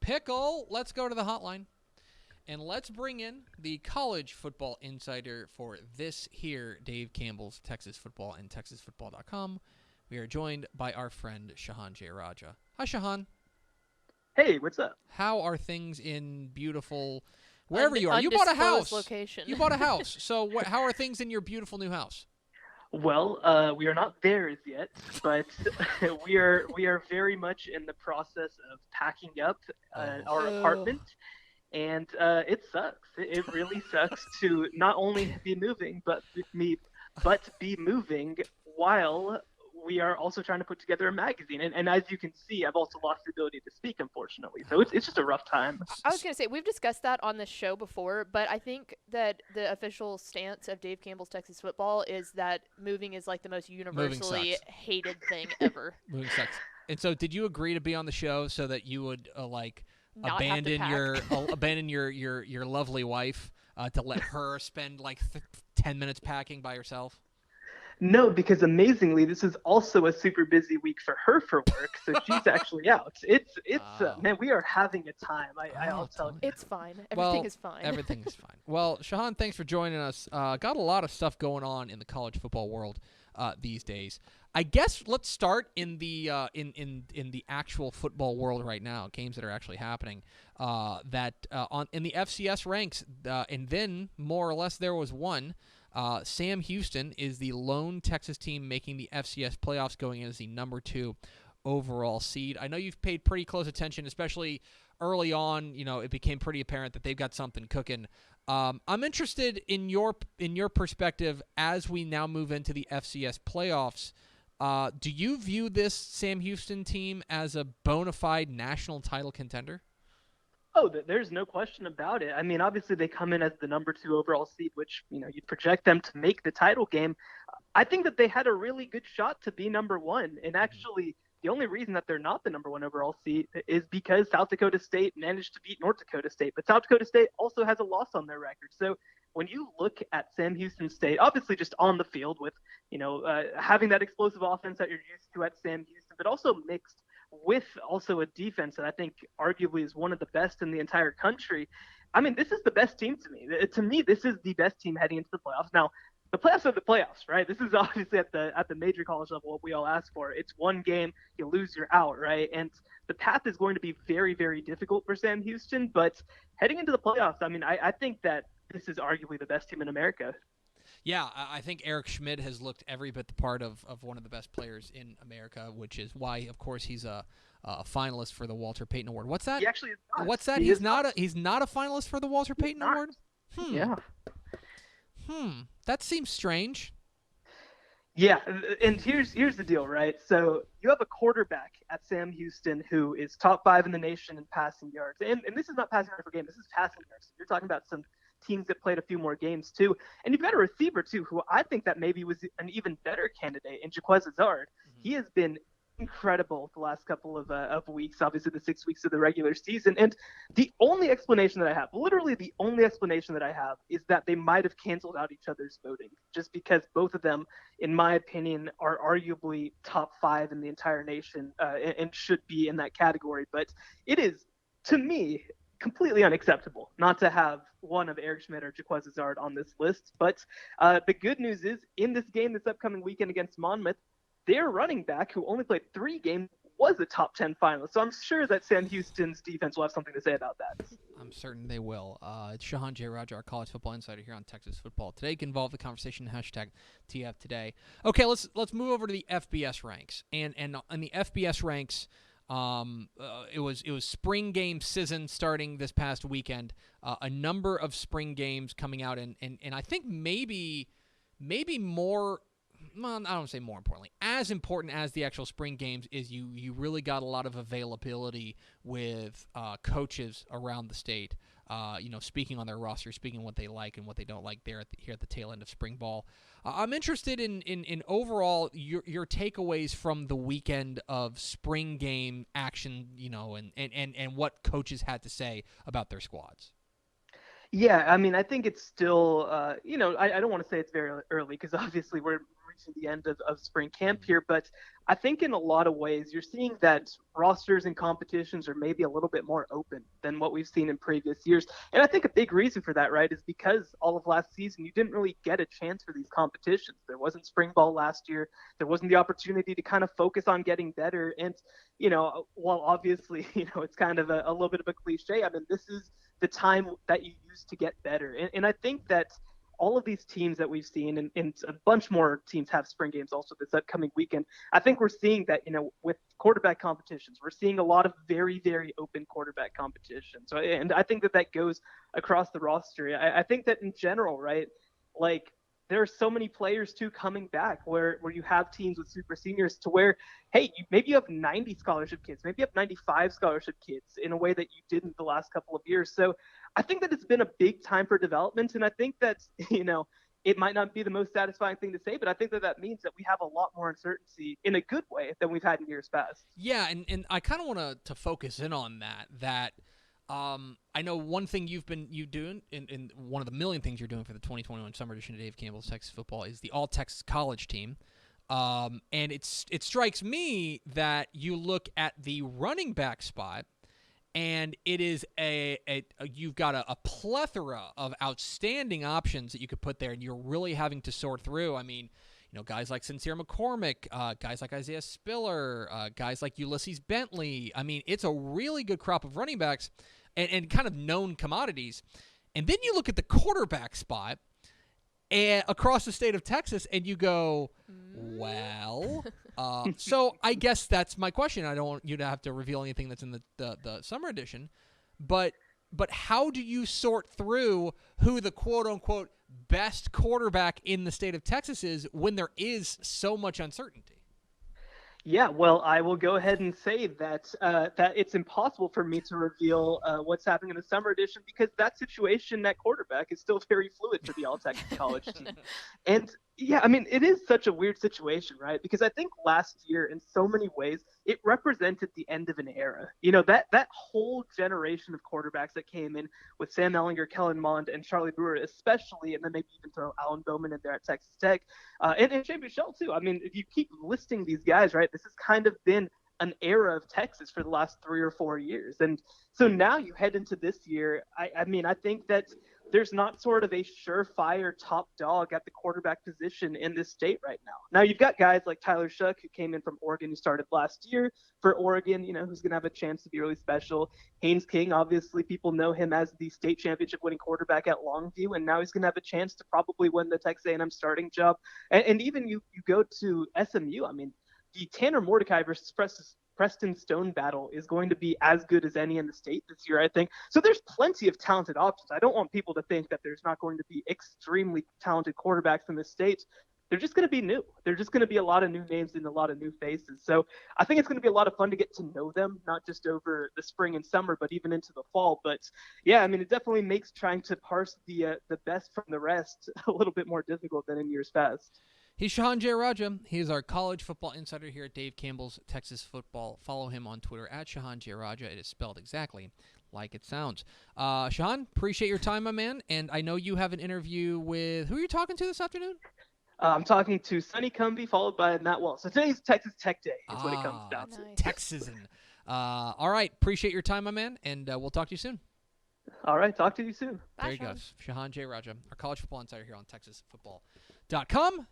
pickle. Let's go to the hotline. And let's bring in the college football insider for this here, Dave Campbell's Texas Football and TexasFootball.com. We are joined by our friend Shehan Jeyarajah. Hi, Shehan. Hey, what's up? How are things in beautiful, wherever you are? You Undisclosed bought a house. Location. You bought a house. So how are things in your beautiful new house? Well, we are not there as yet, but we are very much in the process of packing up our apartment, and it sucks. It really sucks to not only be moving, but be moving while we are also trying to put together a magazine. And as you can see, I've also lost the ability to speak, unfortunately. So it's just a rough time. I was going to say, we've discussed that on this show before, but I think that the official stance of Dave Campbell's Texas Football is that moving is like the most universally hated thing ever. Moving sucks. And so did you agree to be on the show so that you would Not abandon have your lovely wife to let her spend 10 minutes packing by herself? No, because amazingly, this is also a super busy week for her for work, so she's actually out. Man, we are having a time. I'll tell you. It's fine. Everything is fine. Everything is fine. Well, Shehan, thanks for joining us. Got a lot of stuff going on in the college football world these days. I guess let's start in the in the actual football world right now. Games that are actually happening. In the FCS ranks, and then more or less there was one. Sam Houston is the lone Texas team making the FCS playoffs, going in as the number 2 overall seed. I know you've paid pretty close attention, especially early on. It became pretty apparent that they've got something cooking. I'm interested in your perspective as we now move into the FCS playoffs. Do you view this Sam Houston team as a bona fide national title contender? Oh, there's no question about it. I mean, obviously they come in as the number 2 overall seed, which, you'd project them to make the title game. I think that they had a really good shot to be number 1. And actually, the only reason that they're not the number 1 overall seed is because South Dakota State managed to beat North Dakota State. But South Dakota State also has a loss on their record. So when you look at Sam Houston State, obviously just on the field with, having that explosive offense that you're used to at Sam Houston, but also mixed with also a defense that I think arguably is one of the best in the entire country. I mean, this is the best team to me. To me, this is the best team heading into the playoffs. Now, the playoffs are the playoffs, right? This is obviously at the major college level what we all ask for. It's one game, you lose, you're out, right? And the path is going to be very, very difficult for Sam Houston. But heading into the playoffs, I mean, I think that this is arguably the best team in America. Yeah, I think Eric Schmidt has looked every bit the part of one of the best players in America, which is why, of course, he's a finalist for the Walter Payton Award. What's that? He actually is not. What's that? He's not a finalist for the Walter Payton Award? Yeah. That seems strange. Yeah, and here's the deal, right? So you have a quarterback at Sam Houston who is top 5 in the nation in passing yards. And this is not passing yards per game. This is passing yards. You're talking about some teams that played a few more games too. And you've got a receiver too who I think that maybe was an even better candidate in Jaquez Azard. He has been incredible the last couple of weeks, obviously the 6 weeks of the regular season. And the only explanation that I have, literally the only explanation that I have, is that they might have canceled out each other's voting, just because both of them, in my opinion, are arguably top 5 in the entire nation and should be in that category. But it is, to me, completely unacceptable not to have one of Eric Schmidt or Jaquez Azard on this list. But the good news is, in this game this upcoming weekend against Monmouth, their running back, who only played 3 games, was a top 10 finalist. So I'm sure that Sam Houston's defense will have something to say about that. I'm certain they will. It's Shehan Jeyarajah, our college football insider here on Texas Football Today. Can involve the conversation, #TF Today. Okay, let's move over to the FBS ranks. And in the FBS ranks, it was spring game season starting this past weekend. A number of spring games coming out, and I think maybe more. Well, I don't want to say more importantly. As important as the actual spring games is, you really got a lot of availability with coaches around the state. Speaking on their roster, speaking what they like and what they don't like here at the tail end of spring ball. I'm interested in overall your takeaways from the weekend of spring game action, and what coaches had to say about their squads. Yeah, I mean, I think it's still, I don't want to say it's very early because obviously we're reaching the end of spring camp here. But I think in a lot of ways, you're seeing that rosters and competitions are maybe a little bit more open than what we've seen in previous years. And I think a big reason for that, right, is because all of last season, you didn't really get a chance for these competitions. There wasn't spring ball last year. There wasn't the opportunity to kind of focus on getting better. And, while obviously, it's kind of a little bit of a cliche, I mean, this is the time that you use to get better. And I think that all of these teams that we've seen, and a bunch more teams have spring games also this upcoming weekend, I think we're seeing that, with quarterback competitions, we're seeing a lot of very, very open quarterback competition. So, and I think that goes across the roster. I think that in general, right, like, there are so many players too coming back where you have teams with super seniors to where, hey, maybe you have 90 scholarship kids, maybe you have 95 scholarship kids in a way that you didn't the last couple of years. So I think that it's been a big time for development. And I think that, it might not be the most satisfying thing to say, but I think that means that we have a lot more uncertainty in a good way than we've had in years past. Yeah, and I kind of want to focus in on that I know one thing you doing, and one of the million things you're doing for the 2021 summer edition of Dave Campbell's Texas Football is the All-Texas College team. And it strikes me that you look at the running back spot, and it is you've got a plethora of outstanding options that you could put there, and you're really having to sort through. I mean, guys like Sincere McCormick, guys like Isaiah Spiller, guys like Ulysses Bentley. I mean, it's a really good crop of running backs and kind of known commodities. And then you look at the quarterback spot and across the state of Texas, and you go, well. So I guess that's my question. I don't want you to have to reveal anything that's in the summer edition, but how do you sort through who the quote-unquote best quarterback in the state of Texas is when there is so much uncertainty? Yeah, well, I will go ahead and say that that it's impossible for me to reveal what's happening in the summer edition because that situation at quarterback is still very fluid for the All-Texas College team. And yeah, I mean, it is such a weird situation, right? Because I think last year, in so many ways, it represented the end of an era. That whole generation of quarterbacks that came in with Sam Ehlinger, Kellen Mond, and Charlie Brewer, especially, and then maybe even throw Alan Bowman in there at Texas Tech, and Shea Buechele too. I mean, if you keep listing these guys, right, this has kind of been an era of Texas for the last 3 or 4 years. And so now you head into this year. I mean, I think that there's not sort of a surefire top dog at the quarterback position in this state right now. Now you've got guys like Tyler Shuck, who came in from Oregon, who started last year for Oregon, who's going to have a chance to be really special. Haynes King, obviously people know him as the state championship winning quarterback at Longview, and now he's going to have a chance to probably win the Texas A&M starting job. And even you go to SMU, I mean, the Tanner Mordecai versus Preston Stone battle is going to be as good as any in the state this year, I think. So there's plenty of talented options. I don't want people to think that there's not going to be extremely talented quarterbacks in the state. They're just going to be new. They're just going to be a lot of new names and a lot of new faces. So I think it's going to be a lot of fun to get to know them, not just over the spring and summer, but even into the fall. But yeah, I mean, it definitely makes trying to parse the best from the rest a little bit more difficult than in years past. He's Shehan Jeyarajah. He is our college football insider here at Dave Campbell's Texas Football. Follow him on Twitter at Shehan Jeyarajah. It is spelled exactly like it sounds. Shehan, appreciate your time, my man. And I know you have an interview with – who are you talking to this afternoon? I'm talking to Sonny Cumbie, followed by Matt Walsh. So today's Texas Tech Day is what it comes down to. Nice. Texasan. All right. Appreciate your time, my man. And we'll talk to you soon. All right. Talk to you soon. There he goes. Shehan Jeyarajah, our college football insider here on TexasFootball.com.